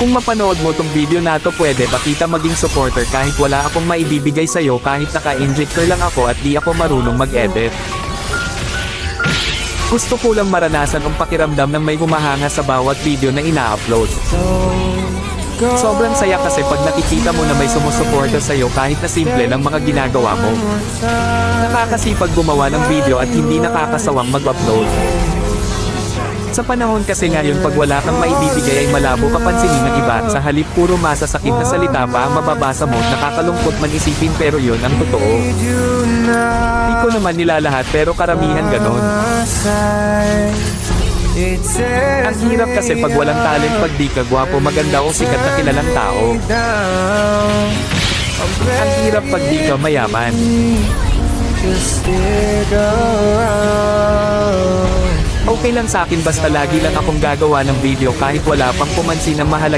Kung mapanood mo tong video na to, pwede ba kita maging supporter kahit wala akong maibibigay sa'yo, kahit naka-injector lang ako at di ako marunong mag-edit. Gusto ko lang maranasan ang pakiramdam ng may humahanga sa bawat video na ina-upload. Sobrang saya kasi pag nakikita mo na may sumusuporta sa'yo kahit na simple lang mga ginagawa mo. Nakakasipag gumawa ng video at hindi nakakasawang mag-upload. Sa panahon kasi ngayon, pag wala kang maibibigay ay malabo kapansinin ng iba. Sa halip puro masasakit na salita pa ang mababasa mo, nakakalungkot man isipin, pero yun ang totoo. Di ko naman nilalahat pero karamihan ganon. Ang hirap kasi pag walang talent, pag di ka gwapo, maganda o sikat na kilalang tao. Ang hirap pag di ka mayaman. Okay lang sa akin basta lagi lang akong gagawa ng video kahit wala pang pumansin ng mahalaga.